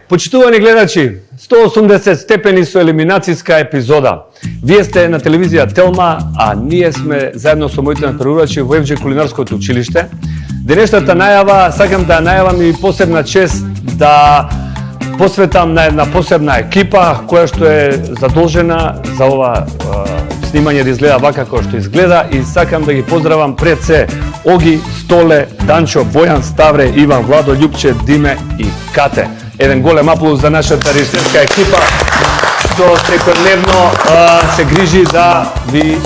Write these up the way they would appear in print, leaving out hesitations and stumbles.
Почитувани гледачи, 180 степени со елиминацијска епизода. Вие сте на телевизија Телма, а ние сме заедно со моите надпреварувачи во ФД Кулинарското училиште. Денешната најава, сакам да најавам и посебна чест да посветам на една посебна екипа која што е задолжена за ова снимање да изгледа вака како што изгледа, и сакам да ги поздравам пред се Оги, Столе, Данчо, Бојан, Ставре, Иван, Владо, Љупче, Диме и Кате. Еден голем аплауз за нашата режисерска екипа што секојдневно се грижи да ви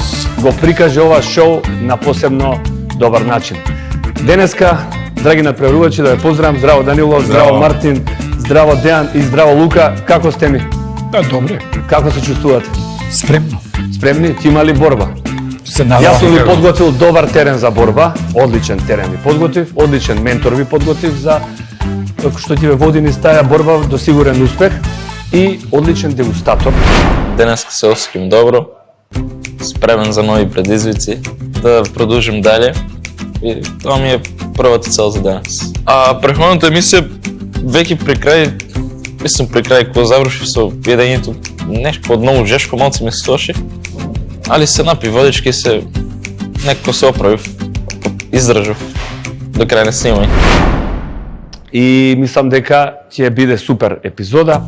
го прикаже ова шоу на посебно добар начин. Денеска, драги надпреварувачи, да ве поздравам. Здраво Данило, здраво Мартин, здраво Дејан и здраво Лука. Како сте ми? Да, добре. Како се чувствувате? Спремно. Спремни? Ти има ли борба? Јас сум ви подготвил добар терен за борба, одличен терен ви подготвив, одличен ментор ви подготвив за што ти ве води низ таа борба до сигурен успех, и одличен дегустатор. Денеска се осеќам добро, спремен за нови предизвици, да продолжим дале, и тоа ми е првата цел за денес. А преходната емисија веќе при крај, мислам при крај кога завршив со јадењето, нешто многу жешко малце ми стоши, али се напи водички, се некако се оправив, издржав до крај на снимање. И мислам дека ќе биде супер епизода.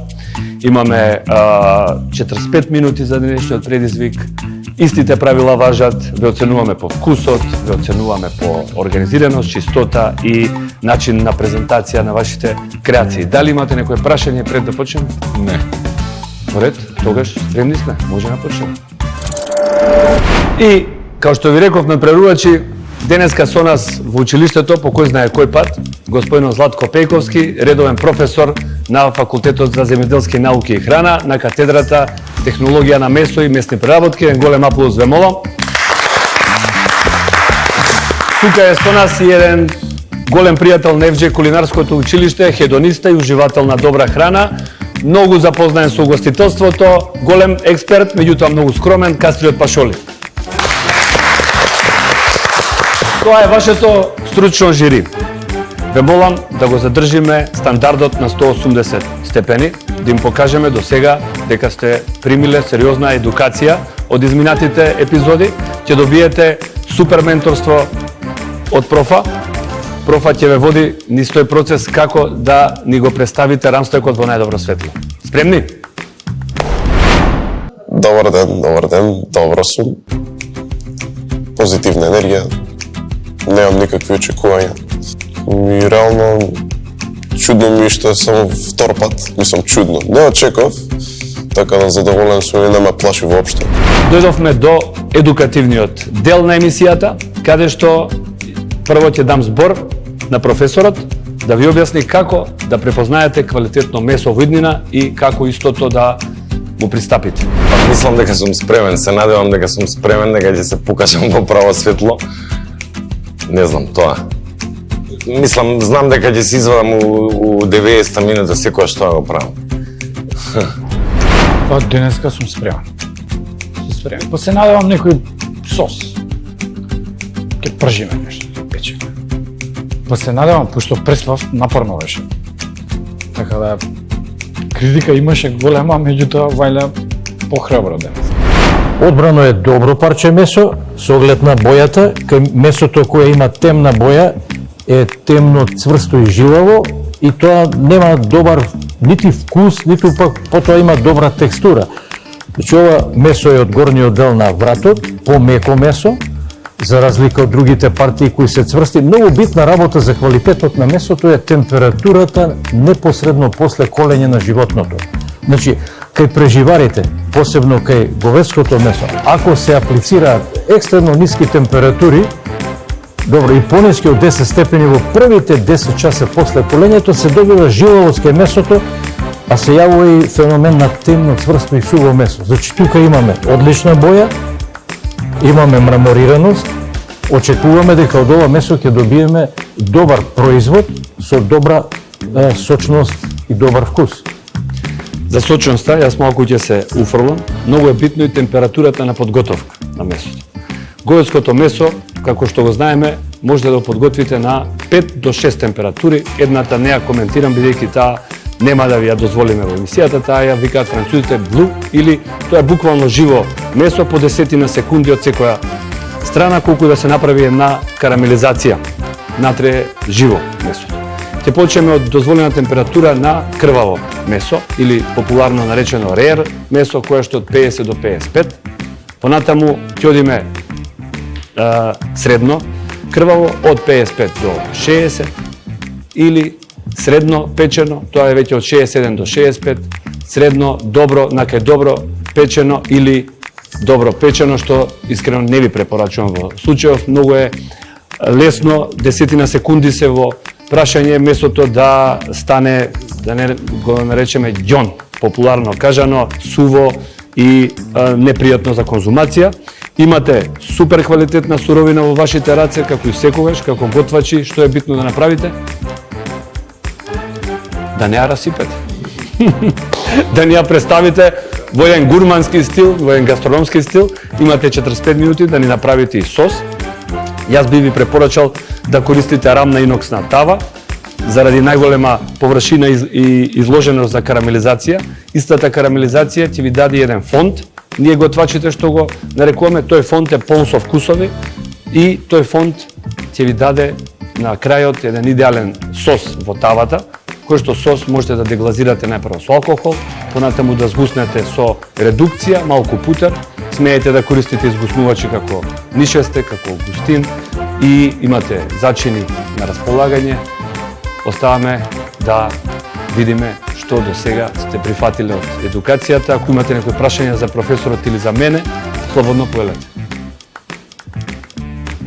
Имаме 45 минути за денешниот предизвик. Истите правила важат, ве оценуваме по вкусот, ве оценуваме по организираност, чистота и начин на презентација на вашите креации. Дали имате некое прашање пред да почнеме? Не. Ред, тогаш спремни сме, може да почнеме. И, као што ви реков надпреварувачи, денеска со нас во училиштето, по кој знае кој пат, господин Златко Пејковски, редовен професор на Факултетот за земјоделски науки и храна, на катедрата Технологија на месо и месни преработки. Еден голем аплауз ве молам. Тука е со нас и еден голем пријател на ФД Кулинарското училиште, хедониста и уживател на добра храна, многу запознаен со угостителството, голем експерт, меѓутоа многу скромен, Кастриот Пашоли. Тоа е вашето стручно жири. Ве молам да го задржиме стандардот на 180 степени, да им покажеме до сега дека сте примиле сериозна едукација од изминатите епизоди. Ќе добиете супер менторство од профа. Профа ќе ве води низ тој процес како да ни го представите рамстекот во најдобро светло. Спремни? Добар ден, добро сум. Позитивна енергија, немам никакви очекувања. И реално чудно ми што е само втор пат, мислам чудно. Не очеков, така да задоволен сум и не ме плаши воопшто. Дојдовме до едукативниот дел на емисијата, каде што прво ќе дам збор на професорот да ви објасни како да препознаете квалитетно месо во иднина и како истото да му пристапите. Мислам дека сум спремен, се надевам дека сум спремен, дека ќе се покажам во право светло. Не знам тоа. Мислам, знам дека ќе се извадам у 90 минута секоја што го правам. Па денеска сум спремен. Па се надевам некој сос. Ке пржиме нешто, печеме. Па се надевам, пошто преспав, напорно беше. Така да критика имаше голема, меѓутоа вајле похрабро денес. Одбрано е добро парче месо, со оглед на бојата, кај месото кое има темна боја е темно, цврсто и жилаво, и тоа нема добар нити вкус, ниту пак потоа има добра текстура. Значи ова месо е од горниот дел на вратот, помеко месо, за разлика од другите партии кои се цврсти. Многу битна работа за квалитетот на месото е температурата непосредно после колење на животното. Значи, кај преживарите, посебно кај говедското месо, ако се аплицираат екстремно ниски температури, добро, и пониски од 10 степени во првите 10 часа после колењето, се добива жилавост кај месото, а се јавува и феномен на темно, цврсто и суво месо. Значи, тука имаме одлична боја, имаме мраморираност, очекуваме дека од ова месо ќе добиеме добар производ со добра сочност и добар вкус. За сочноста, јас малку ќе се уфрлам, многу е битно и температурата на подготовка на месото. Говедското месо, како што го знаеме, можете да го подготвите на 5 до 6 температури. Едната не ја коментирам, бидејќи таа нема да ви ја дозволиме во емисијата, таа ја викаат французите блу, или тоа е буквално живо месо по 10 секунди од секоја страна, колку да се направи една карамелизација, натре живо месо. Ќе почнеме од дозволена температура на крваво месо, или популарно наречено рер месо, кое што од 50 до 55. Понатаму ќе одиме средно крваво од 55 до 60, или средно печено, тоа е веќе од 67 до 65, средно добро, накај добро печено или добро печено, што искрено не ви препорачувам во случајов. Многу е лесно, 10 секунди се во прашање месото да стане, да не го наречеме ѓон, популарно кажано, суво и непријатно за конзумација. Имате супер квалитетна суровина во вашите раце, како и секогаш, како готвачи. Што е битно да направите? Да не ја расипете. Да не ја представите во еден гурмански стил, во еден гастрономски стил. Имате 45 минути да ни направите и сос. Јас би ви препорачал да користите рамна иноксна тава, заради најголема површина и изложеност за карамелизација. Истата карамелизација ќе ви даде еден фонд. Ние готвачите што го нарекуваме, тој фонд е полн со вкусови и тој фонд ќе ви даде на крајот еден идеален сос во тавата, кој што сос можете да деглазирате најпрво со алкохол, понатаму да згуснете со редукција, малку путер, смеете да користите изгуснувачи како нишесте, како густин и имате зачини на располагање. Оставаме да видиме што до сега сте прифатиле од едукацијата. Ако имате некои прашања за професорот или за мене, слободно повелете.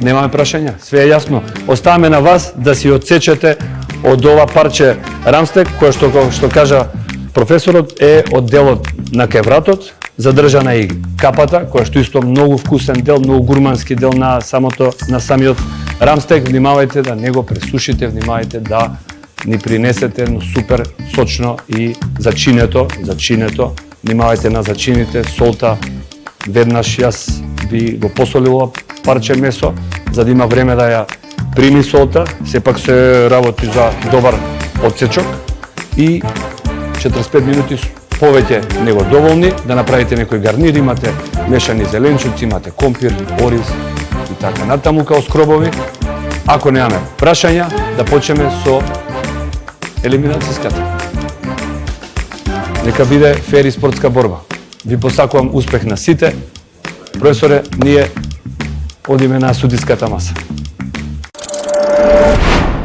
Немаме прашања, све е јасно. Оставаме на вас да си одсечете од ова парче рамстек, кое што кажа професорот е од делот на кевратот, задржана и капата, која што исто многу вкусен дел, многу гурмански дел на самиот рамстек. Внимавајте да не го пресушите, внимавајте да ни принесете супер сочно и зачинето, внимавајте на зачините, солта. Веднаш јас би го посолил парче месо, за да има време да ја прими солта. Сепак се работи за добар одсечок и 45 минути повеќе него доволни да направите некој гарнир. Имате мешани зеленчуци, имате компир, ориз и така натаму као скробови. Ако немаме прашања, да почнеме со елиминацијската. Нека биде фер и спортска борба. Ви посакувам успех на сите. Професоре, ние одиме на судиската маса.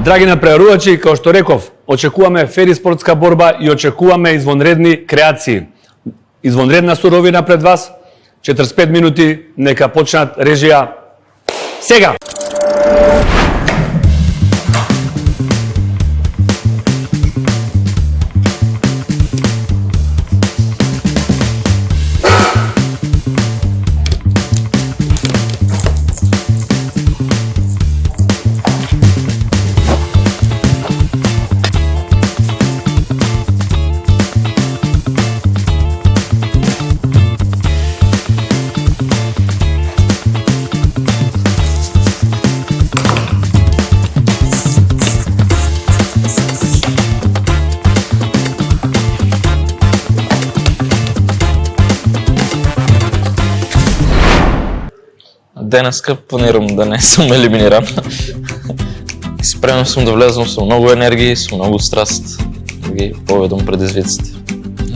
Драги напреварувачи, како што реков, очекуваме фер и спортска борба и очекуваме извонредни креации. Извонредна суровина пред вас. 45 минути, нека почнат режија сега. Денеска планирам да не сум елиминиран. Спремен сум да влезам со многу енергија и со многу страст да ги поведам предизвиците.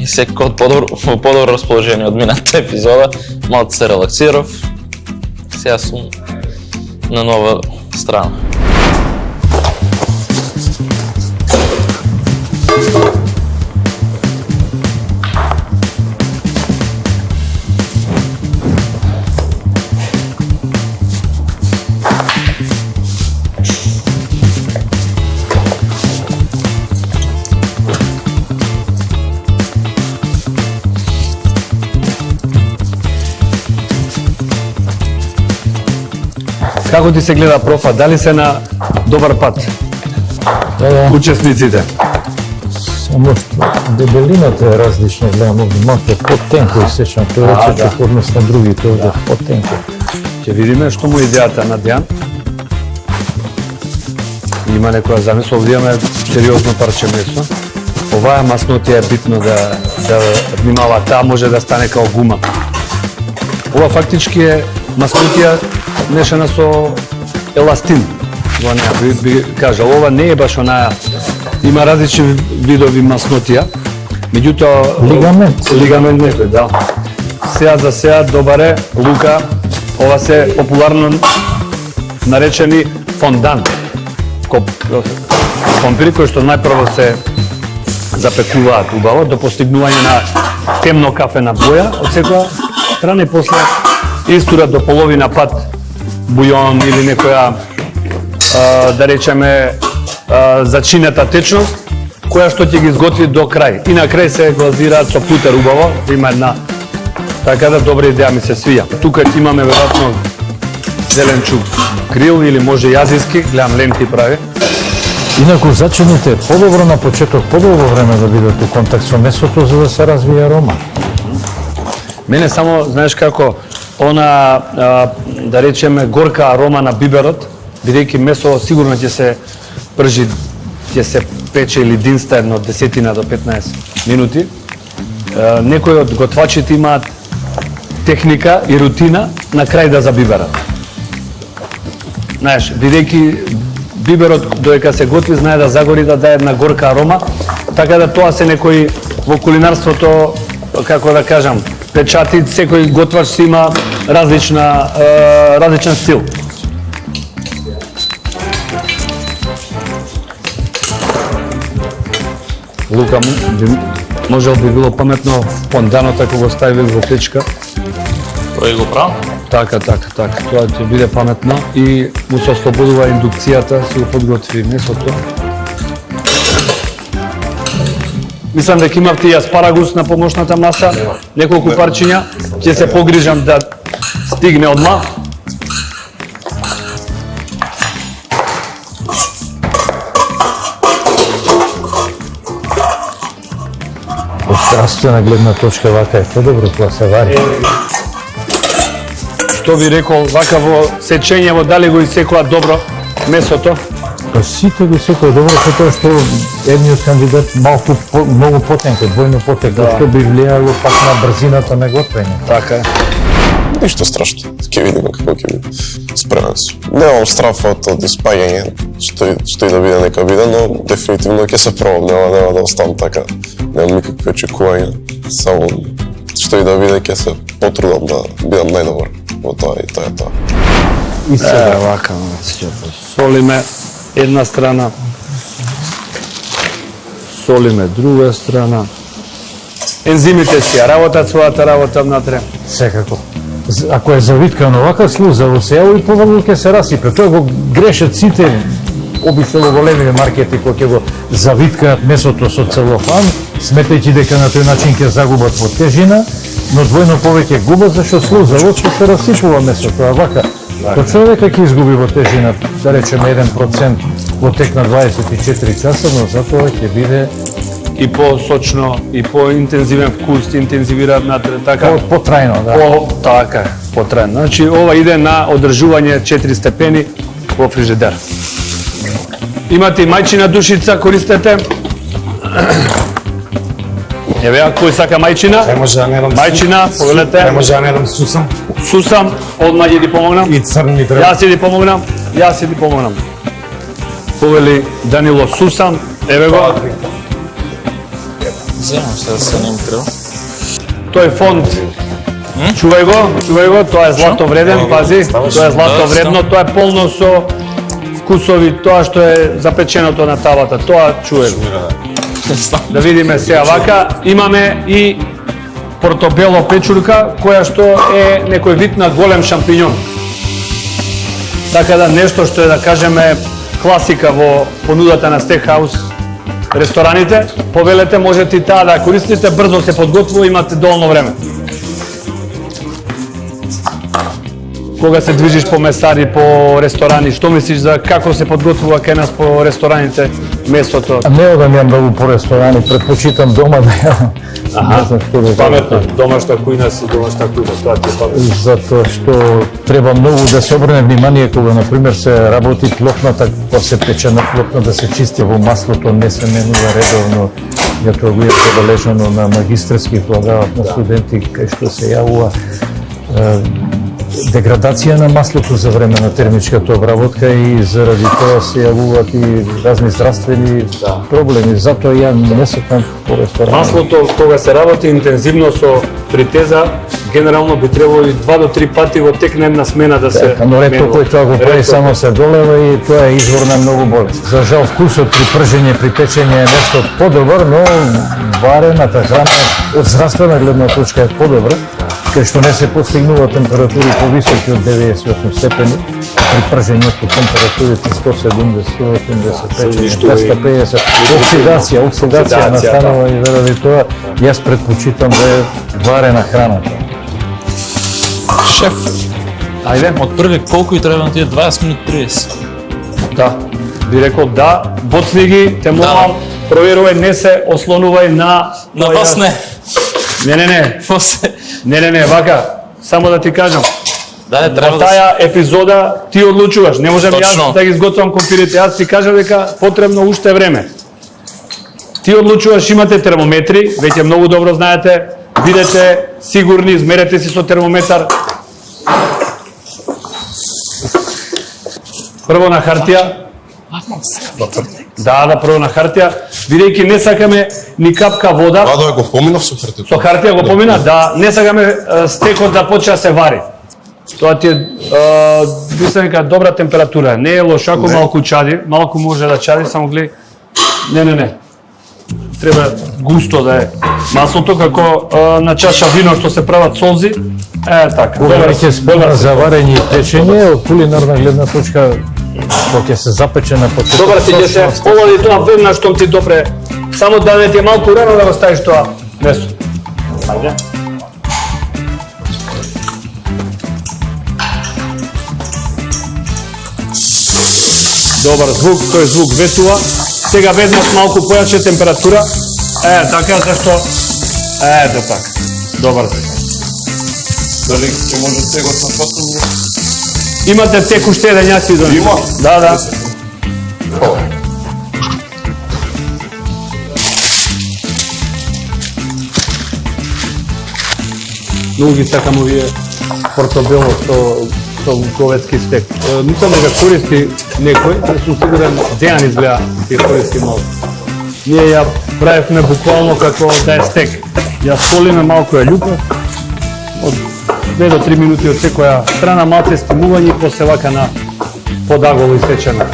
И секој во подобро расположение од минатата епизода, малку се релаксирав. Сега сум на нова страна. Како ти се гледа, профа? Дали се на добар пат? Да. Учесниците. Само што дебелината е различна, гледам овде малку е потенко сечам, тој речечок односно другите овде потенко. Ќе видиме што му е идејата на Дејан. Има некоја замисла, овде имаме сериозно парче месо. оваа маснотија е битно да внимава, таа може да стане као гума. Ова фактички е маснотија мешана со еластин. Во неа би кажал, ова не е баш онаа, има различни видови маснотија, меѓутоа лигамент некој, да. Сега добаре лука, ова се популарно наречени фондан. Компири кои што најпрво се запекуваат убаво до постигнување на темно кафена боја од секоја страна и после истурат до половина пат бујон или некоја да речеме зачинета течност која што ќе ги изготви до крај. И на крај се глазираат со путер убаво, има една така да добра идеја ми се свија. Тука имаме веројатно зеленчук грил или може јазиски, гледам ленти прави. Инаку зачините подобро на почеток, подолго време да бидат у контакт со месото за да се развие арома. Мене само, знаеш како, она, да речеме, горка арома на биберот, бидејќи месо сигурно ќе се пржи, ќе се пече или динста едно 10 до 15 минути. Некои од готвачите имаат техника и рутина на крај да забиберат. Знаеш, бидејќи биберот додека се готви знае да загори да даде една горка арома, така да тоа се некои во кулинарството, како да кажам, печати, секој готвач си има различен стил. Лука можел би било паметно фонданот ако го ставил во печка. Тој го прав? Така. Тоа ќе биде паметно и му се ослободува индукцијата, се го подготви месото. Мислам дека имавте и аспарагус на помошната маса, неколку парчиња, ќе се погрижам да стигне одма. Од здравствена гледна точка вака е подобро тоа се вари. Што би рекол, вака во сечењево, дали го исекува добро месото? Па сите го секој добро со тоа што едниот кандидат малку многу потенко, двојно потенко, што би влијало пак на брзината на готвење. Така е. Ништо страшно, ќе видиме како ќе биде. Спремен сум. Немам страф од испаѓање, што и да биде нека биде, но дефинитивно ќе се пробам, нема да оставам така. Немам никакви очекувања, само што и да биде ќе се потрудам да бидам најдобар во тоа и тоа е тоа. И сега вака, солиме една страна, солиме друга страна. Ензимите си работат својата работа внатре. Секако. Ако е завиткано вака слуза во сејаво и поволно ќе се расипе. Тоа го грешат сите обично во големите маркети кои ќе го завиткаат месото со целофан, сметајќи дека на тој начин ќе загубат во тежина, но двојно повеќе губат зашто слузавот што се расипува месото, а вака точно дека ќе изгуби во тежина, да речеме 1% во тек на 24 часа, но затоа ќе биде И по-сочно, и по-интензивен вкус, интензивира внатре, така. потрајно, да. Така, потрајно. Значи, ова иде на одржување 4 степени во фрижидер. Имате и мајчина душица, користете. Еве, кој сака мајчина? Не може да не дам Мајчина, погледнете. Не може да не дам сусам. Сусам, одма ќе ти помогнам. И црни треба. Јас ќе ти помогнам. Повели Данило Сусам, еве го. Земам се да се ним треба. Тој фонд, чувај го, тоа е злато вреден, пази, тоа е злато вредно, тоа е полно со вкусови, тоа што е запеченото на табата, тоа чувај го. Да видиме сега вака, имаме и портобело печурка, која што е некој вид на голем шампињон. Така да нешто што е, да кажеме, класика во понудата на стейкхаус рестораните, повелете, можете и таа да користите, брзо се подготвува, имате доволно време. Кога се движиш по месари, по ресторани, што мислиш за како се подготвува кај нас по рестораните месото? Не одам ја многу по ресторани, предпочитам дома да јадам. Не знам што да Паметно, домашна кујна си, домашна кујна, тоа ти е паметно. Затоа што треба многу да се обрне внимание кога, например, се работи плотната, кога се пече на плотна, да се чисти во маслото, не се менува редовно, ја тоа го е забележано на магистерски програмот на студенти кај што се јавува деградација на маслото за време на термичката обработка и заради тоа се јавуваат и разни здравствени проблеми. Затоа ја не сакам повеќе. Маслото кога се работи интензивно со притеза, генерално би требало и 2 до 3 пати во тек на една смена да се Но ретко кој тоа го прави Ретко. само се долева и тоа е извор на многу болест. За жал вкусот при пржење, при печење е нешто подобар, но варената храна од здравствена гледна точка е подобра, кај што не се постигнува температури повисоки од 98 степени, при пржењето температурите 170, 180, 250, оксидација настанува и заради тоа јас предпочитам да е варена храната. Шеф, Ајде, од први колку и треба на тие 20 минути 30? да. Би рекол да, боцни ги, те молам, проверувај, не се ослонувај на... На вас не. Не. После. Не, вака, само да ти кажам. Да, треба Во да се... таа епизода ти одлучуваш, не можам Точно. јас да ги изготвам компирите, јас ти кажам дека потребно уште време. Ти одлучуваш, имате термометри, веќе многу добро знаете, бидете сигурни, измерете си со термометар. Прво на хартија. Да, прво на хартија, бидејќи не сакаме ни капка вода. Вадо го поминав со хартија. Со хартија го помина, да, не сакаме стекот да почне да се вари. Тоа ти е, мислам дека добра температура, не е лошо, ако малку чади, малку може да чади, само гледај. Не. Треба густо да е маслото, како на чаша вино што се прават солзи. Така. Кога ќе спомна за варење и печење, од кулинарна гледна точка, кога ќе се запече на почеток. Добар си ќе се олади тоа веднаш штом ти допре. Само да не ти е малку рано да го ставиш тоа месо. Ајде. Добар звук, тој звук ветува. Сега веднаш малку појаче температура. Така, зашто? Ето така. Добар си. Дали ќе може тегот на потоа? Имате тек уште еден, јас си донесам. Има? Да. Многу ги сакам овие портобело со говедски стек. Мислам дека користи некој, не сум сигурен, Дејан изгледа ќе користи малку. Ние ја правевме буквално како да е стек. Ја солиме, малку ја љупе, од 2 до 3 минути од секоја страна, малце стимување и после вака на подаголо испечено.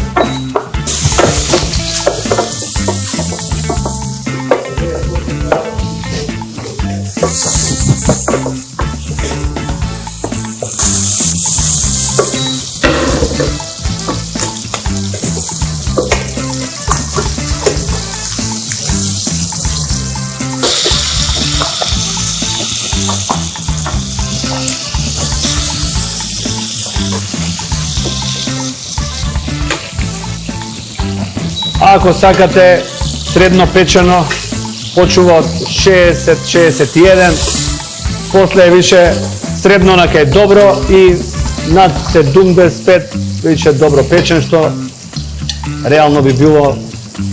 Ако сакате средно печено, почува од 60-61, после е више средно на кај добро и над 75 више добро печен, што реално би било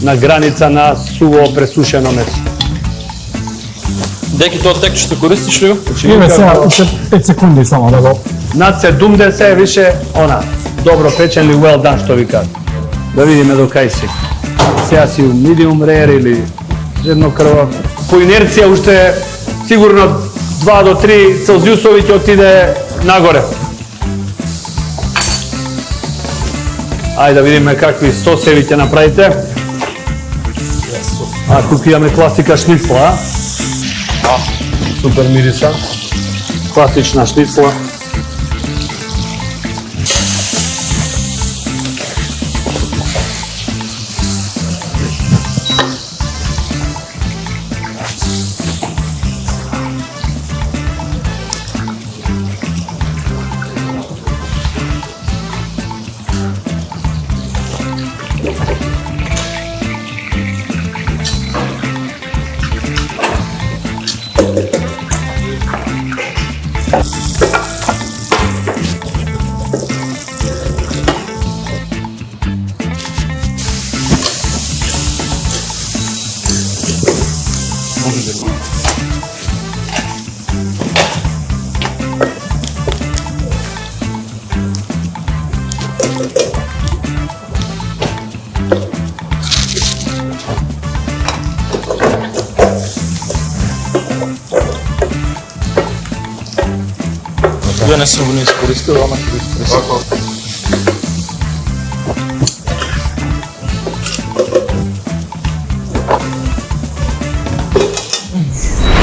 на граница на суво пресушено месо. Деки тоа тек што користиш ли го? Име сега, 5 секунди само да го... Над 70 е више она, добро печен или well done, што ви кажа. Да видиме до кај си. Сега си у medium rare или средно крва. По инерција уште сигурно 2 до 3 Целзиусови ќе отиде нагоре. Ајде да видиме какви сосеви ќе направите. Тука имаме класика шницла, Супер мириса. Класична шницла. Ја не сум го не искористил, ама ќе го искористил.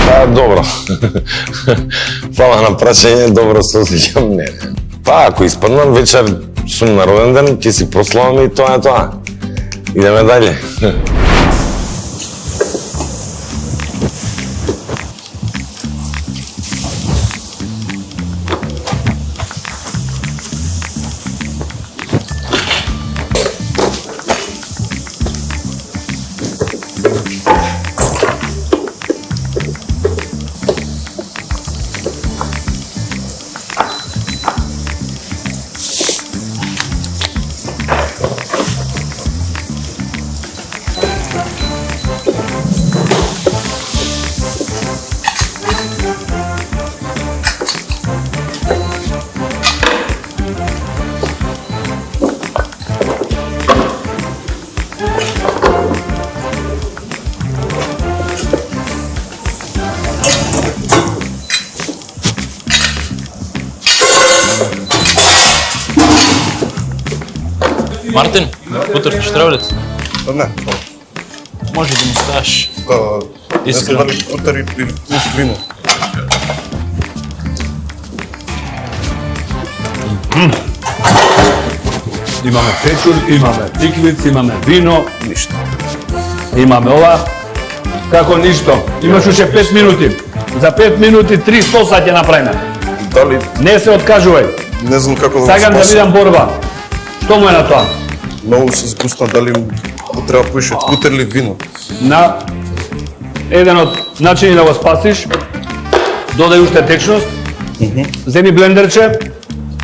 Па, добро. Фала на прашање, добро се осеќам, не. Па, ако испаднам вечер сум на роден ден, ќе си прославам и тоа е тоа. Идеме дале. Мартин, утре ќе треба ли? Не, Може да му ставаш. не знам дали утре или плюс вино. Имаме печур, имаме тиквиц, имаме вино, Ништо. имаме ова. Како ништо. Имаш уште 5 минути. За 5 минути 3 соса ќе направиме. Дали, Не се откажувај. не знам како да Сакам да видам борба. Што му е на тоа? Многу се згусна, дали му треба поише кутер или вино. На еден од начини да го спасиш, додај уште течност, земи блендерче,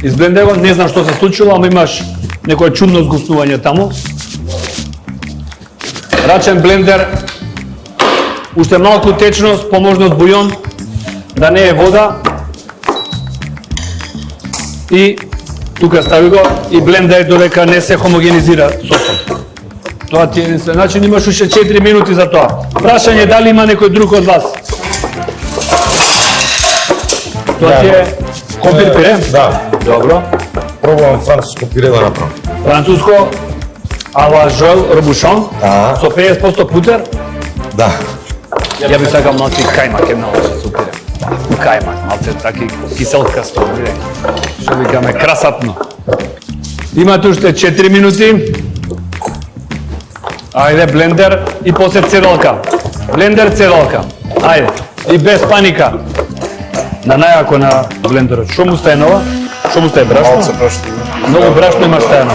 изблендер го, не знам што се случило, ама имаш некое чудно згуснување таму. Рачен блендер, уште малку течност, поможност бујон, да не е вода. И тука стави го и блендај додека не се хомогенизира сосот. Тоа ти е единствен начин, имаш уште 4 минути за тоа. Прашање дали има некој друг од вас? Тоа ти е компир пире? Да, Добро. пробувам француско пире да направам. Француско ала жол робушон со 50% путер. Да. Ја би сакал малци кајмак една лоша со пире. Кајмак, малце таки киселкасто, биде. Што викаме красатно. Имате уште 4 минути. Ајде, блендер и после цедалка. Блендер, цедалка. Ајде. И без паника. На најако на блендерот. Што му стае нова? Што му стае брашно? Малце брашно. Многу брашно имаш стајано.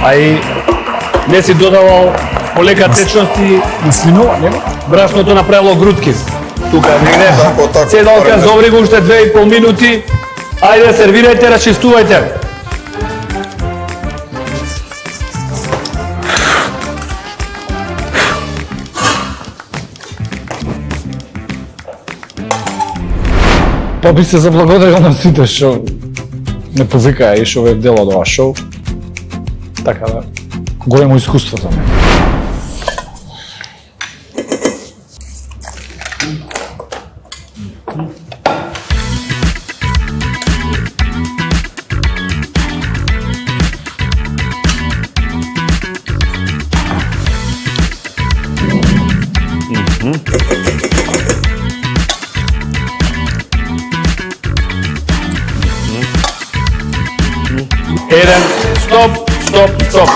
А и не си додавал полека течност и Маслинова, нема? брашното направило грудки. Тука негде. Тако, Цедалка, паралелно. зоври го уште 2,5 минути. Ајде, сервирајте, расчистувајте. Па би се заблагодарил на сите што не повикаа и што ве дел од ова шоу. Така да, големо искуство за мене. Еден, стоп, стоп, стоп.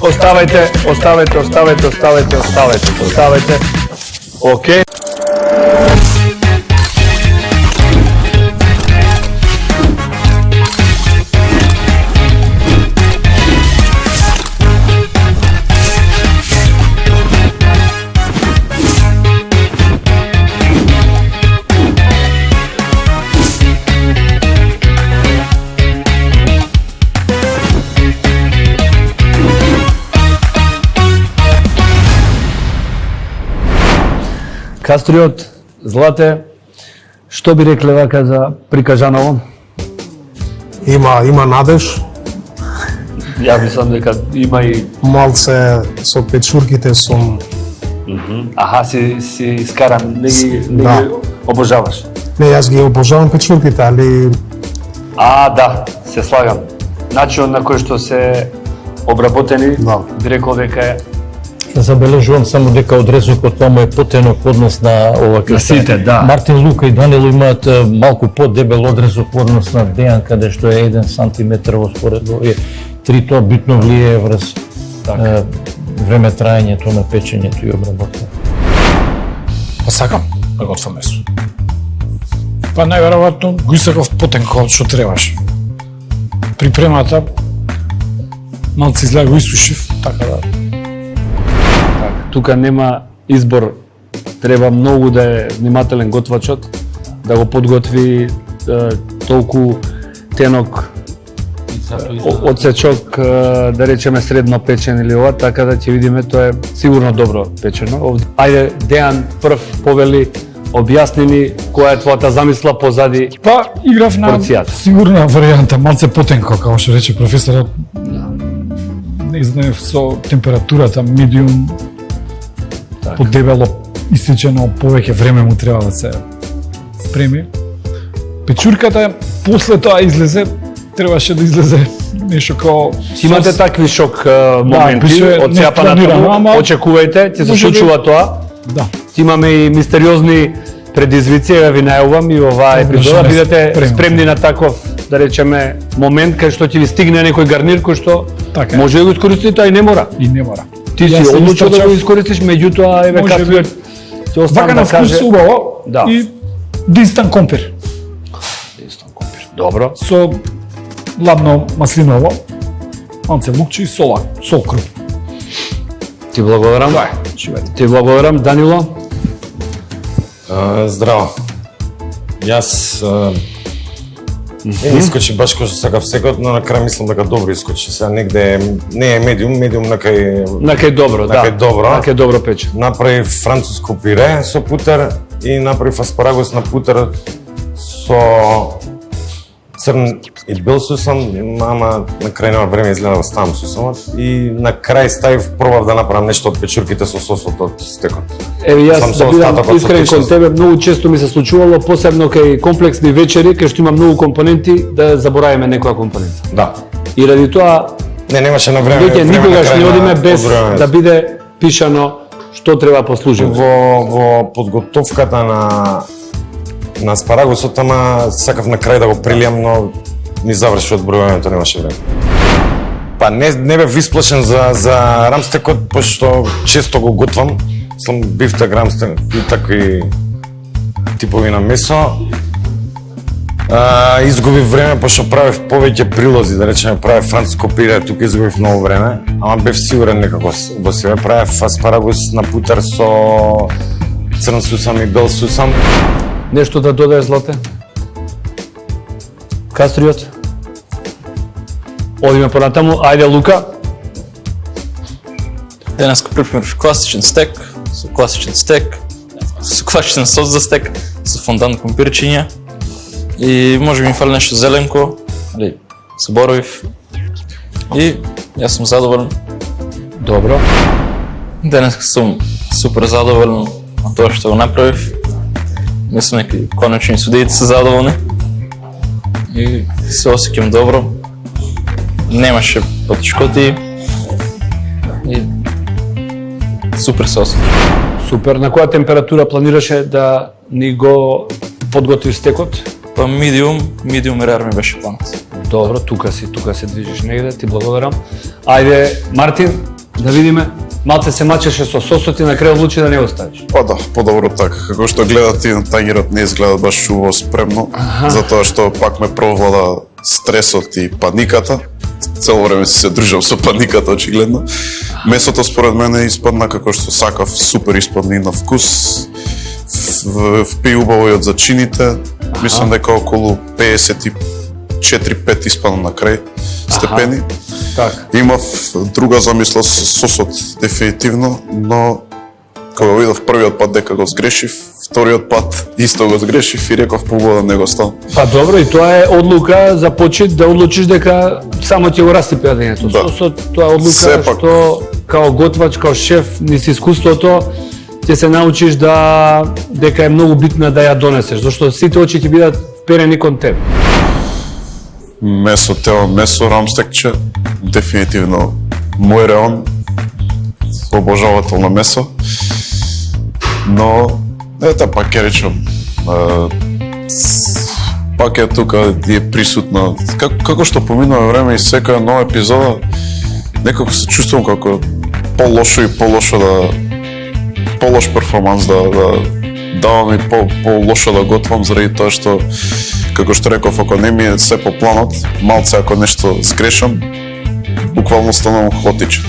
Оставајте, оставајте, оставајте, оставајте, оставајте, оставајте. Океј. Кастриот, Злате, што би рекле вака за прикажаново? Има надеж, Ја мислам дека има и... малце со печурките сум, Аха, си искаран, не ги Да. обожаваш. не, јас ги обожавам печурките, али Да, се слагам. Начинот на кој што се обработени, Да. би рекол дека е Забележувам само дека одрезокот таму е потенок однос на ова На сите, да. Мартин Лука и Данило имаат малку подебел одрезок во однос на Дејан, каде што е 1 сантиметар во споредба. Три тоа битно влијае врз време траењето на печењето и обработка. Па сакам да готвам месо. Па најверојатно го исакав потенко што требаше. Припремата малце изгледа го исушив, така да тука нема избор. Треба многу да е внимателен готвачот, да го подготви толку тенок одсечок, да речеме средно печен или ова, така да ќе видиме тоа е сигурно добро печено. Ајде, Дејан прв повели, објасни ни која е твојата замисла позади. Па, играв на Порцијата. сигурна варијанта, малце потенко, како што рече професорот. Не знаев со температурата медиум, подебело, истечено, повеќе време му треба да се спреми. Печурката, после тоа излезе, требаше да излезе нешто како... Имате сос. такви шок моменти, пише од сега па непланирано, натаму, ама очекувајте, ќе се може би- случува тоа. Да. Имаме и мистериозни предизвици, ви најавувам и оваа Добро, епизода, што не бидете спремни. спремни на таков, да речеме, момент кај што ќе ви стигне некој гарнир кој што Така е. може да го искористите, а и не мора. И не мора. Ти си Јас се одлучил да истрчав, го искористиш, меѓутоа еве Може би, Кастриот ќе остане Вака на да вкус каже. убаво Да. и динстан компир Добро. со ладно маслиново, малце лукче и сол круп. Ти благодарам. Живеете. Ти благодарам, Данило. Здраво. Јас не искочи баш кој што сакав секој, но на крај мислам дека добро искочи. Сега негде не е медиум некај Накај добро, да. Накај добро. Накај добро пече. направив француско пире со путер и направив аспарагус на путер со црн и бел сусам, ама на крај нема време изгледа да ставам сусамот и на крај ставив, пробав да направам нешто од печурките со сосот од стекот. Еве јас Сам со да бидам остатокот со искрен кон течност. тебе, многу често ми се случувало, посебно кај комплексни вечери, кај што има многу компоненти, да заборавиме некоја компонента. Да. И ради тоа, Не, немаше на време. веќе време на никогаш крај не на одиме без одбројувањето. да биде пишано што треба послужи. Во подготовката на аспарагусот, ама сакав на крај да го прилијам, но ми заврши одбројувањето, немаше време. Па не бев исплашен за рамстекот, пошто често го готвам. Сам бифтек, рамстек и такви типови на месо. Изгубив време, пошто правев повеќе прилози, да речеме, правев француско пире, тука изгубив многу време, ама бев сигурен некако во себе. Правев аспарагус на путер со црн сусам и бел сусам. Нешто да додаеш, Злате? Кастриот? Одиме понатаму, ајде Лука. Денес припремив класичен стек, со класичен сос за стек, со фондан кон пирчиња и може би ми фали нешто зеленко, али заборавив. И јас сум задоволен. Добро. Денес сум супер задоволен на тоа што го направив. Мислам дека конечно и судиите се задоволни. И се осеќам добро. Немаше потешкоти. И супер се осеќам. Супер. На која температура планираше да ни го подготвиш стекот? Па медиум рер ми беше планот. Добро, тука се движиш негде, ти благодарам. Ајде, Мартин, да видиме. Малце се мачеше со сосот и на крај одлучи да не го ставиш. Па да, подобро така. Како што гледате, на тајгерот не изгледа баш убаво спремно, затоа што пак ме провлада стресот и паниката. Цело време се држам со паниката, очигледно. Месото според мене испадна како што сакав, супер испадна и на вкус. Впи убаво и од зачините. Мислам дека околу 54-5 испадна на крај степени. Така. Имав друга замисла со сосот, дефинитивно, но Кога видов првиот пат дека го сгрешив, вториот пат исто го сгрешив и реков побода не го стал. Па добро, и тоа е одлука за почет да одлучиш дека само ќе го расипе јадењето. Да. Тоа е одлука Сепак. што као готвач, као шеф, низ искуството ќе се научиш дека е многу битно да ја донесеш, зашто сите очи ќе бидат вперени кон тебе. Месо, тело, месо, рамстекче, дефинитивно мој реон, обожавател на месо, но ете пак ќе речем, пак е тука е присутна, како што поминува време и секоја нова епизода, некако се чувствувам како по-лошо и по-лошо по-лош перформанс да давам и по-лошо да готвам заради тоа што, како што реков, ако не ми е се по планот, малце ако нешто сгрешам, буквално станам хотичен.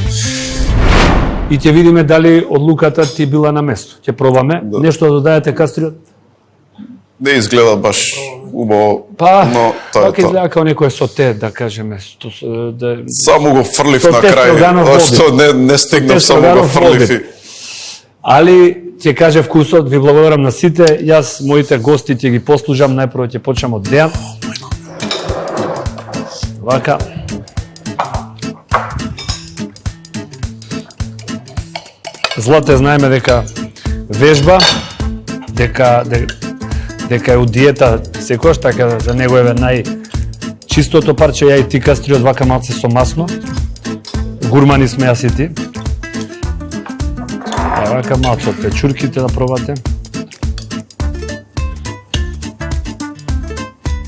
И ќе видиме дали одлуката ти била на место. Ќе пробаме. Да. Нешто да додајате кастриот? Не изгледа баш убаво, Па, но тоа е пак изгледа тоа. како некој соте, да кажеме. Само го фрлив Со на тест крај, проганов во што не стегнав, тест само го проганов во фрлив и... обид. Али ќе каже вкусот, ви благодарам на сите. Јас моите гости ќе ги послужам, најпрво ќе почнам од Дејан. Вака. Злате, знаеме дека вежба, дека е у диета секојаш, така за него е најчистото парче, ја и ти кастриот вака малце со масло. Гурмани сме јас и ти. Вака малце од печурките да пробате.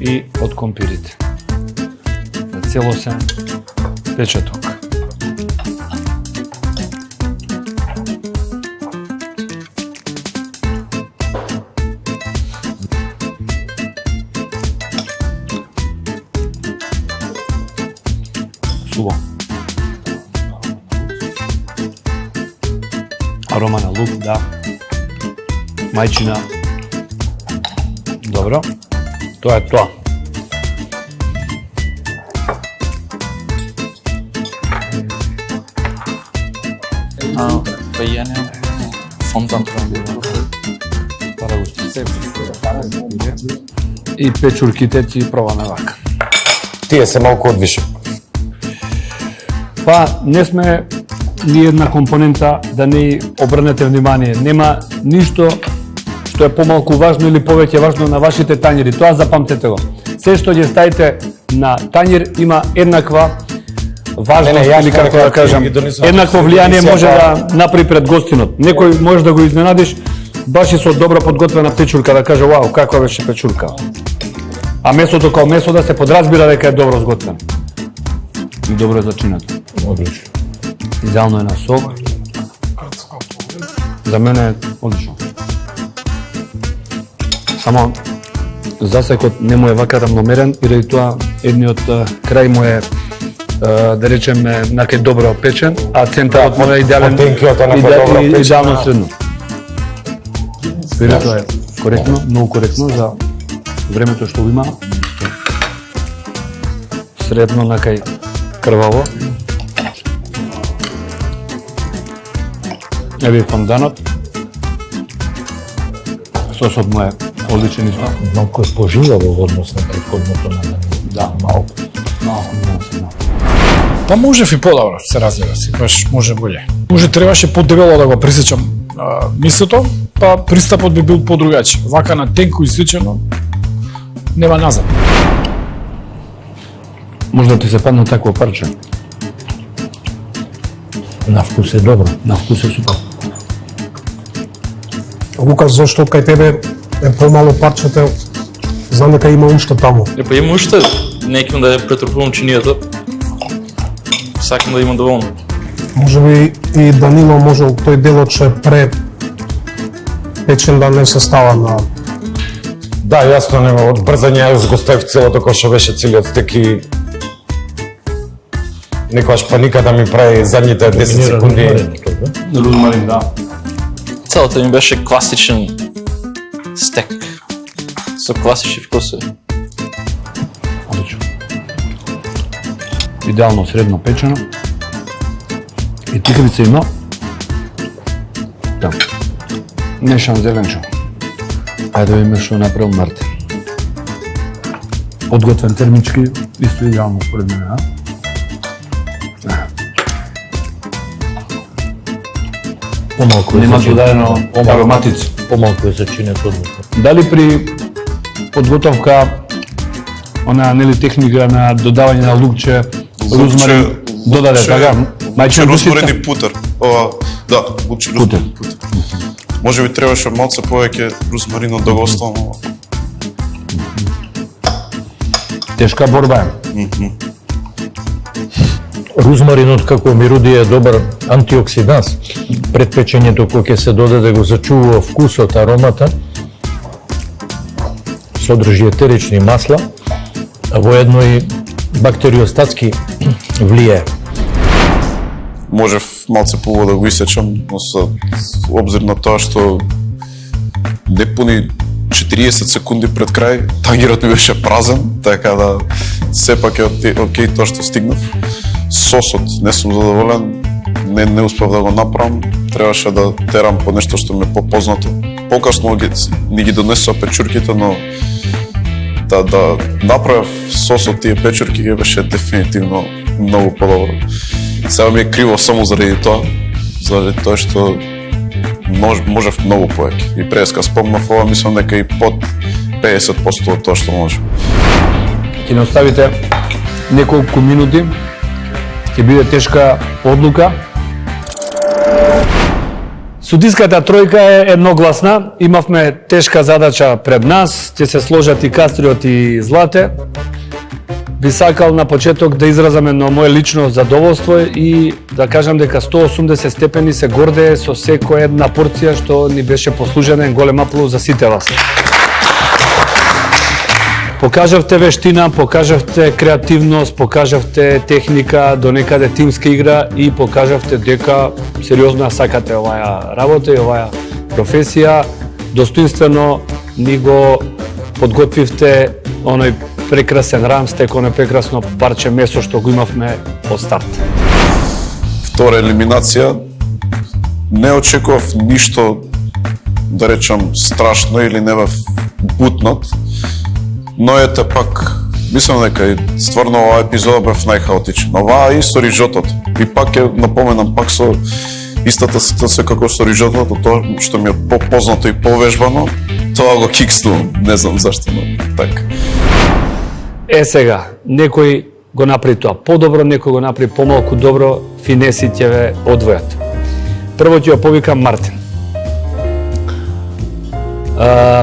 И од компирите. За целосен печаток. Суво. Арома на лук, да. Мајчина. Добро. Тоа е тоа. Па ја не фонтан. И печурките ти пробаме вака. Тие се малку одвише. Па не сме ни една компонента да не обрнете внимание. Нема ништо што е помалку важно или повеќе важно на вашите тањери. Тоа запамтете го. Се што ќе ставите на тањер има еднаква важност или како да кажам, еднакво влијание може да направи пред гостинот. Некој може да го изненадиш баш и со добро подготвена печурка, да каже вау, каква беше печурка. А месото као месо да се подразбира дека е добро сготвено. И добро е зачинато. Одлично. Идеално е на сок. За мене е одлично. Само засекот не му е вака рамномерен и ради тоа едниот крај му е да речеме накај добро печен, а центарот му е идеален, Отенкиот е накај добро печен, идеално средно. Тоа е коректно, многу коректно за времето што го има. Средно накај крваво. Еве фонданот. Сосот му е одличен исто. Малку е поживало во однос на претходното на мене. Да. Малку. Па можев и подобро, се разбира се, баш може боле. Може требаше подебело да го пресечам месото, па пристапот би бил подругачи. Вака на тенко изсечено, нема назад. Може да ти се падне такво парче. На вкус е добро. На вкус е супер. Лукаш, зашто кај тебе е помало парчето, знам дека има уште таму. Па има уште, не кем да ја претрупувам чинијата. Сакам да имам доволно. Може би и Данило можел тој делот што е печен да не се става на... Да, јасно нема, од брзање јас го ставив целото кој што беше целиот стек и некојаш паника да ми прави задните 10 секунди. Розмарин, да. Целата ми беше класичен стек со класични вкусови. Одлично. Идеално средно печено. И тикавица има. Да. Мешан зеленчо. Ајде да видиме што направил Мартин. Подготвен термички, исто идеално според мене, а? Помалку е Нема зачинет. додадено ароматици. Помалку е зачинет одлука. Дали при подготовка она нели техника на додавање на лукче, рузмарин додаде така? Мајчин розмарин и путер. Да, лукче розмарин и путер. Може би требаше малце повеќе розмаринот да го оставам. Тешка борба е. Рузмаринот како мируди е добар антиоксиданс. Пред печењето кога ќе се додаде го зачувува вкусот, аромата. Содржи етерични масла, а воедно и бактериостатски влијае. Можев малце поубаво да го исечам, но со обзир на тоа што непуни 40 секунди пред крај, тангерот ми беше празен, така да сепак е окей тоа што стигнав. Сосот не сум задоволен, не успев да го направам, требаше да терам по нешто што ми е попознато. Покасно ни ги донесоа печурките, но да направев сосот тие печурки ги беше дефинитивно многу подобро. Сега ми е криво само заради тоа што можев многу повеќе. И преска спомнав ова, мислам дека и под 50% од тоа што може. Ќе не оставите неколку минути, ќе биде тешка одлука. Судиската тројка е едногласна, имавме тешка задача пред нас, ќе се сложат и Кастриот и Злате. Би сакал на почеток да изразам едно моje лично задоволство и да кажам дека 180 степени се гордее со секоја една порција што ни беше послужена, голем аплауз за сите вас. Покажавте вештина, покажавте креативност, покажавте техника, до некаде тимска игра и покажавте дека сериозно ја сакате оваа работа и оваа професија. Достоинствено ни го подготвивте оној прекрасен рамстек, оној прекрасно парче месо што го имавме од старт. Втора елиминација, не очекував ништо, да речам, страшно или не бев бутнат, но ете пак, мислам дека стварно оваа епизода бев најхаотичен. Оваа и со рижотот. И пак ќе напоменам пак со истата ситуација како со рижотот, тоа што ми е попознато и повежбано, тоа го кикснувам, не знам зашто, но така. Сега, некој го направи тоа подобро, некој го направи помалку добро, финеси ќе ве одвојат. Прво ќе ја повикам Мартин.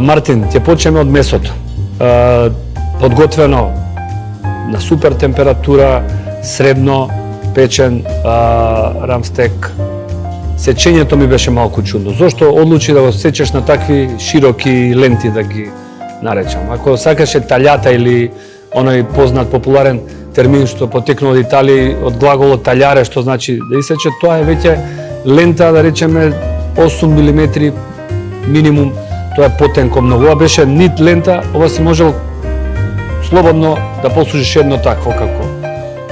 Мартин, ќе почнеме од месото. Подготвено на супер температура, средно печен рамстек. Сечењето ми беше малку чудно. Зошто одлучи да го сечеш на такви широки ленти, да ги наречам? Ако сакаше талјата или оној познат популарен термин што потекнува од Италија, од глаголот талјаре, што значи да исече, тоа е веќе лента, да речеме 8 мм минимум, тоа е потенко многу. Ова беше нит лента, ова си можел слободно да послужиш едно такво како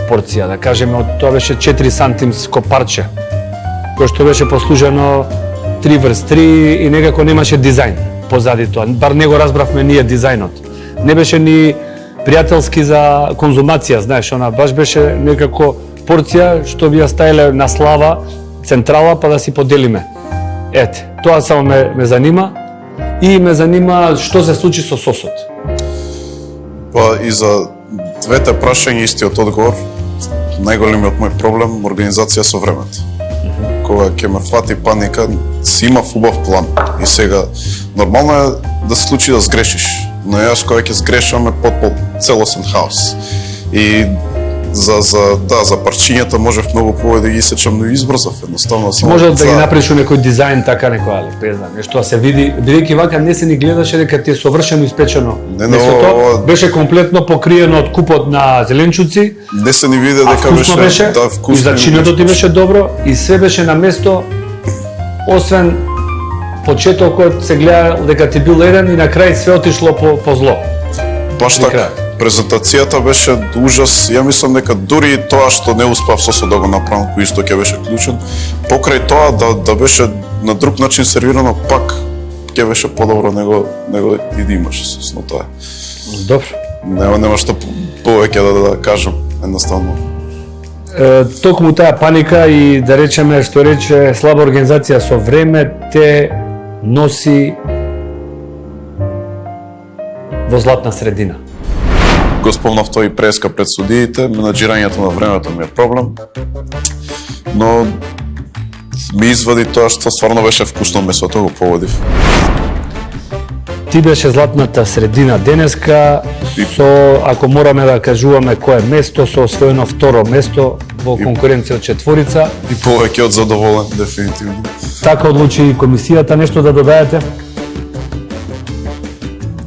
порција, да кажеме, тоа беше 4 сантимско парче, кој што беше послужено 3/3 и некако немаше дизајн позади тоа. Бар не го разбравме ние дизајнот. Не беше ни пријателски за конзумација, знаеш, она баш беше некако порција што би ја ставиле на слава, централа, па да си поделиме. Ете, тоа само ме занима и ме занима што се случи со сосот. Па и за двете прашања истиот одговор. Најголемиот мој проблем организација со времето. Кога ќе ме фати паника, си имав убав план. И сега нормално е да се случи да сгрешиш, но јас кога ќе сгрешам е потпол целосен хаос. И за парчињата можев многу повеќе да ги исечам, но избрзав едноставно. Може да ги направиш у некој дизајн така некоја лепеза, нешто да се види, бидејќи вака не се ни гледаше дека ти е совршено испечено. Месото беше комплетно покриено од купот на зеленчуци. Не се ни виде дека беше, да, вкусно. И зачинето ти беше добро и све беше на место, освен почетокот се гледа дека ти бил еден и на крај све отишло по зло. Баш така. Презентацијата беше ужас. Ја мислам дека дури тоа што не успав сосо да го направам, кој исто ќе беше клучен, покрај тоа да беше на друг начин сервирано, пак ќе беше подобро него и да имаше сос, но тоа е. Добро. Нема што повеќе да кажам, едноставно. Токму таа паника и да речеме што рече слаба организација со време те носи во златна средина. Го спомнав тој и преска пред судиите, менаџирањето на времето ми е проблем, но ми извади тоа што стварно беше вкусно месото, го поводив. Ти беше златната средина денеска, со, ако мораме да кажуваме кое место, со освоено второ место во конкуренција од четворица. И повеќе од задоволен, дефинитивно. Така одлучи и комисијата, нешто да додајате?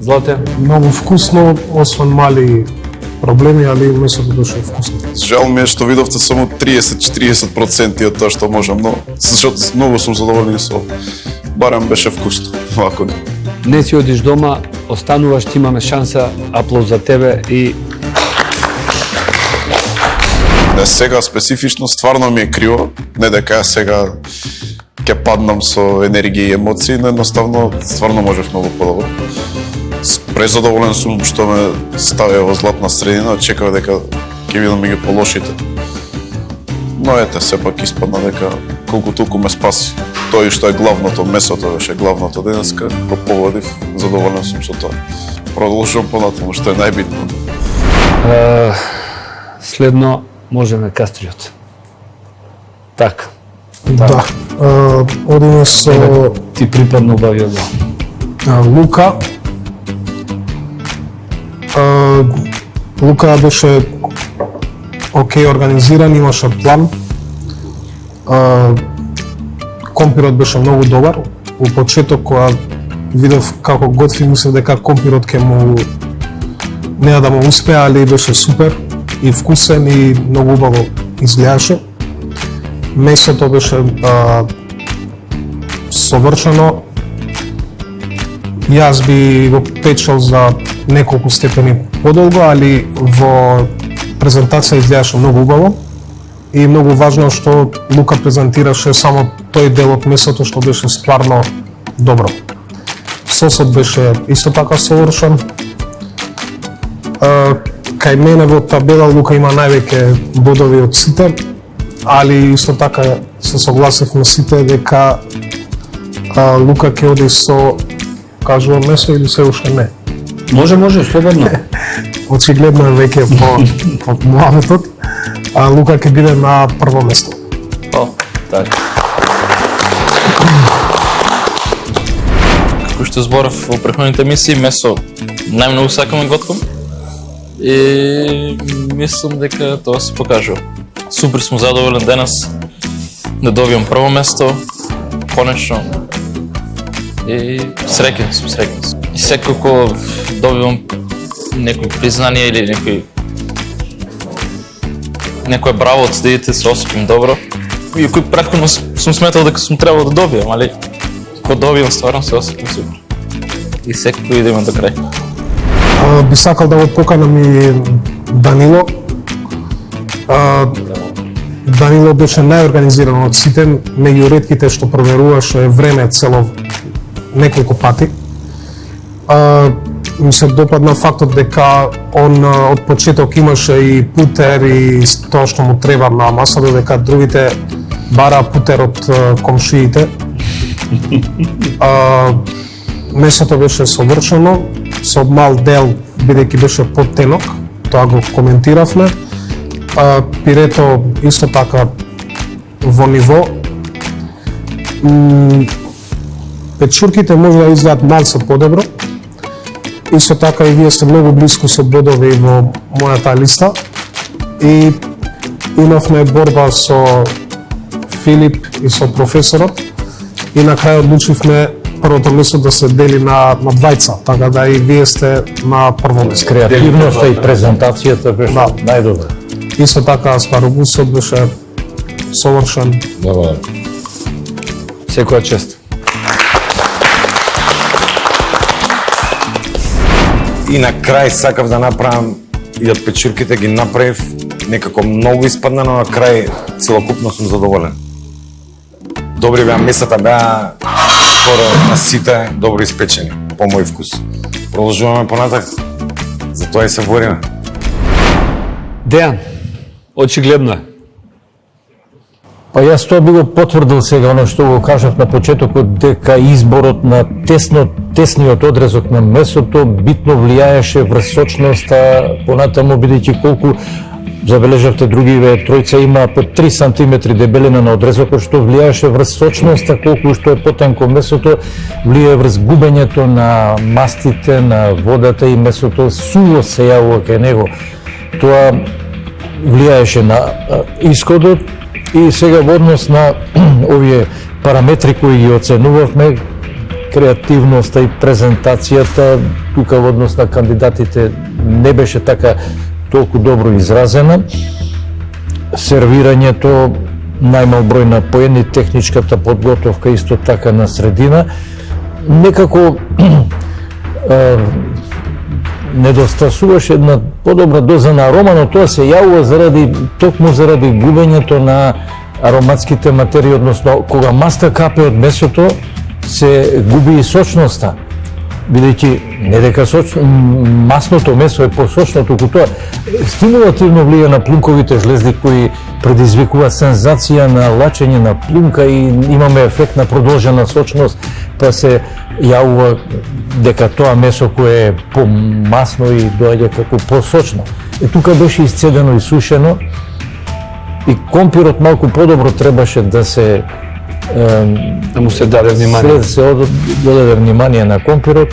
Злате? Многу вкусно, освен мали проблеми, али месото беше вкусно. Жал ми е што видовте само 30-40% од тоа што можам, но зашто многу сум задоволен со барем беше вкусно. Вако не. Не си одиш дома, остануваш, ти имаме шанса, аплауз за тебе и Не сега специфично, стварно ми е криво, не дека сега ќе паднам со енергија и емоции, но едноставно стварно можев многу подобро. Презадоволен сум што ме ставија во златна средина, очекав дека ќе видам и ги полошите. Но ете, сепак испадна дека колку толку ме спаси. Тој што е главното, месото беше главното денеска, го поводив, задоволен сум со тоа. Продолжувам понатаму, што е најбитно. следно можеме Кастриот. Така. Да. Одиме со Ти припадна обавиот. Лука. Лука беше окей организиран, имаше план. Компирот беше многу добар. Во почеток кога видов како готви, мислев дека компирот ќе му неа да му успее, али беше супер и вкусен и многу убаво изгледаше. Месото беше совршено. Јас би го печел за неколку степени подолго, али во презентација изгледаше многу убаво. И многу важно што Лука презентираше само тој дел од месото што беше стварно добро. Сосот беше исто така совршен. Кај мене во табела Лука има највеќе бодови од сите, али исто така се согласивме сите дека Лука ќе оди со, кажувам месо или се уште не. Може, слободно. Очигледно е веќе по муаветот, а Лука ќе биде на прво место. Така. Како што зборав во претходните емисии, месо најмногу сакам да готкам и мислам дека тоа се покажува. Супер сум задоволен денес да добиам прво место, конечно, и среќен сум. И секако добивам некој признание или некој браво од судиите, се осеќам добро. И кој претходно сум сметал дека сум требал да добијам, али кога добијам стварно се осеќам супер. И секако идеме до крај. Би сакал да го поканам и Данило. Данило беше најорганизиран од сите, меѓу ретките што проверуваше време цело неколку пати. Ми се допадна фактот дека он од почеток имаше и путер и тоа што му треба на масата, дека другите бара путер од комшиите. Месото беше совршено, со мал дел бидејќи беше подтенок, тоа го коментиравме. Пирето исто така во ниво. Печурките може да изгледат малце подобро. Исто така и вие сте многу близко со бодови во мојата листа. И имавме борба со Филип и со професорот. И на крај одлучивме првото место да се дели на двајца, така да и вие сте на прво место. Креативноста и презентацијата беше Да. најдобра. Исто така аспарагусот беше совршен. Добар. Секоја чест. И на крај сакав да направам и од печурките ги направив некако многу испадна, но на крај целокупно сум задоволен. Добри беа месата, беа скоро на сите добро испечени, по мој вкус. Продолжуваме понатак, за тоа и се бориме. Дејан, очигледно е. Па јас тоа би го потврдил сега, оно што го кажав на почетокот, дека изборот на тесниот одрезок на месото битно влијаеше врз сочноста, понатаму бидејќи колку забележавте другиве тројца има по 3 сантиметри дебелина на одрезокот, што влијаеше врз сочноста, колку што е потенко месото, влијае врз губењето на мастите, на водата и месото суво се јавува кај него. Тоа влијаеше на исходот и сега во однос на овие параметри кои ги оценувавме, креативноста и презентацијата, тука во однос на кандидатите не беше така толку добро изразена. Сервирањето, најмал број на поени, техничката подготовка исто така на средина. Некако недостасуваше една подобра доза на арома, но тоа се јавува токму заради губењето на ароматските материи, односно кога маста капе од месото, се губи и сочноста. Бидејќи не дека масното месо е посочно, туку тоа стимулативно влија на плунковите жлезди кои предизвикува сензација на лачење на плунка и имаме ефект на продолжена сочност, па се јавува дека тоа месо кое е помасно и доаѓа како посочно. И тука беше исцедено и сушено и компирот малку подобро требаше да се Да му се даде внимание. Се додаде внимание на компирот.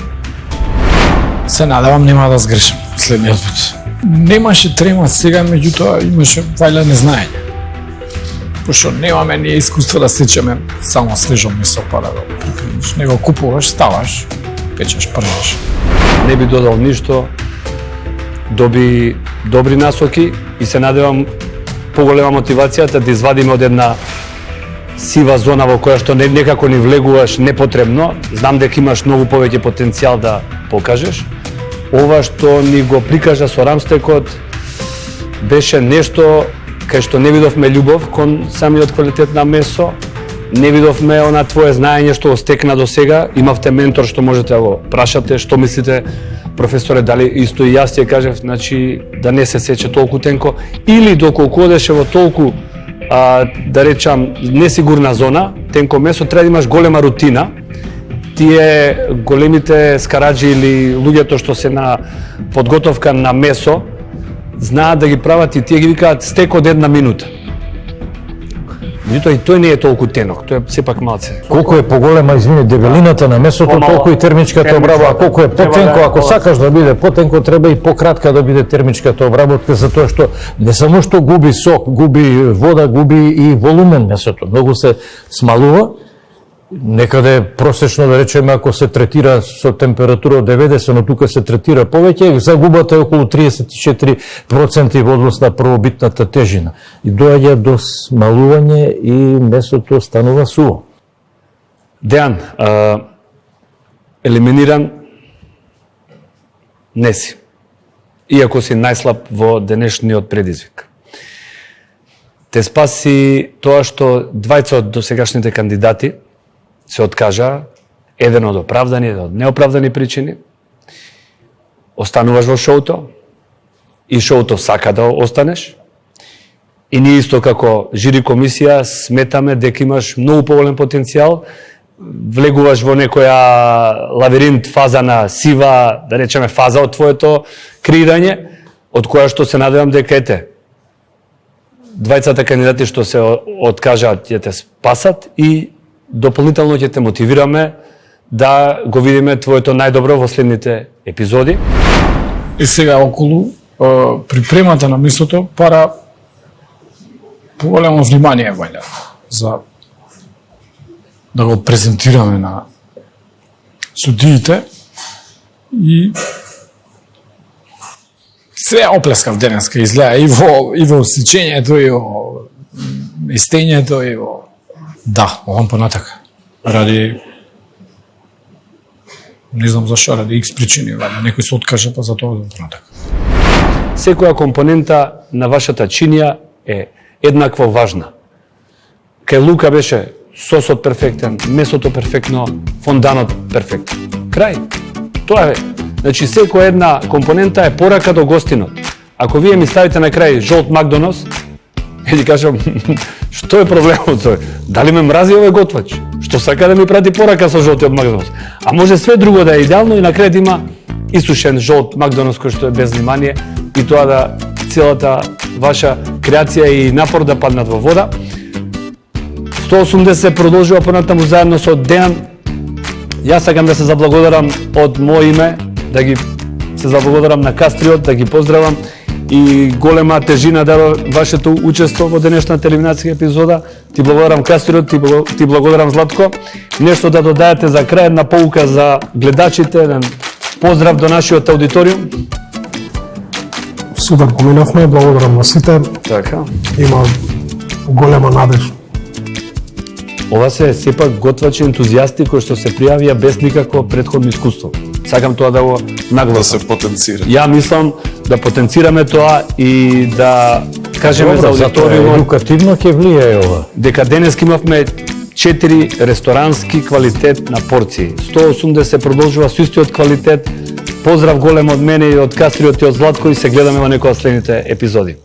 Се надевам нема да сгрешам следниот пат. Немаше трема сега, меѓутоа имаше вајле незнаење. Пошто немаме ние искуство да сечеме само свежо месо па да го припремиш. Не го купуваш, ставаш, печеш, пржеш. Не би додал ништо, доби добри насоки и се надевам поголема мотивацијата да извадиме од една сива зона во која што некако ни влегуваш непотребно. Знам дека имаш многу повеќе потенцијал да покажеш. Ова што ни го прикажа со рамстекот беше нешто кај што не видовме љубов кон самиот квалитет на месо, не видовме она твое знаење што го стекна до сега. Имавте ментор што можете да го прашате, што мислите, професоре, дали исто и јас ти кажев, значи да не се сече толку тенко, или доколку одеше во толку да речам несигурна зона, тенко месо, треба да имаш голема рутина. Тие големите скараџи или луѓето што се на подготовка на месо знаат да ги прават и тие ги викаат стек од 1 минута. Меѓутоа и тој не е толку тенок, тој е сепак малце. Колку е поголема, извини, дебелината на месото, толку и термичката обработка. А колку е потенко, ако сакаш да биде потенко, треба и пократка да биде термичката обработка, затоа што не само што губи сок, губи вода, губи и волумен месото. Многу се смалува. Некаде просечно да речеме ако се третира со температура од 90, но тука се третира повеќе, загубата е околу 34% во однос на првобитната тежина. И доаѓа до смалување и месото станува суво. Дејан, елиминиран не си, иако си најслаб во денешниот предизвик. Те спаси тоа што двајца од досегашните кандидати се откажа, еден од оправдани, еден од неоправдани причини. Остануваш во шоуто и шоуто сака да останеш. И ние исто како жири комисија сметаме дека имаш многу поголем потенцијал, влегуваш во некоја лавиринт фаза на сива, да речеме фаза од твоето креирање, од која што се надевам дека ете, двајцата кандидати што се откажаат ќе те спасат и дополнително ќе те мотивираме да го видиме твоето најдобро во следните епизоди. И сега околу припремата на месото пара поголемо внимание вајле за да го презентираме на судиите и све оплескав денеска изгледа и во сечењето и во местењето и во овам понатака. Ради не знам зашо, ради X причини, некој се откажа па за тоа понатака. Секоја компонента на вашата чинија е еднакво важна. Кај Лука беше сосот перфектен, месото перфектно, фонданот перфектен. Крај. Тоа е. Значи, секоја една компонента е порака до гостинот. Ако вие ми ставите на крај жолт Макдонос, или кажам, што е проблемот тој? Дали ме мрази овој готвач? Што сака да ми прати порака со жолтиот Макдонос? А може све друго да е идеално и на крај да има исушен жолт Макдонос кој што е без внимание и тоа да целата ваша креација и напор да паднат во вода. 180 продолжува понатаму заедно со Дејан. Јас сакам да се заблагодарам од моје име, да ги се заблагодарам на Кастриот, да ги поздравам и голема тежина дава вашето учество во денешната елиминацијска епизода. Ти благодарам Кастриот, ти благодарам Златко. Нешто да додаете за крај, една поука за гледачите, еден поздрав до нашиот аудиториум. Супер поминавме, благодарам на сите. Така. Има голема надеж. Ова се сепак готвачи ентузијасти кои што се пријавија без никакво претходно искуство. Сакам тоа да го нагласам. Да се потенцира. Ја мислам да потенцираме тоа и да кажеме за аудиториумот Едукативно ќе влијае ова. дека денес имавме 4 ресторански квалитет на порции. 180 продолжува со истиот квалитет. Поздрав голем од мене и од Кастриот и од Златко и се гледаме во некоја следните епизоди.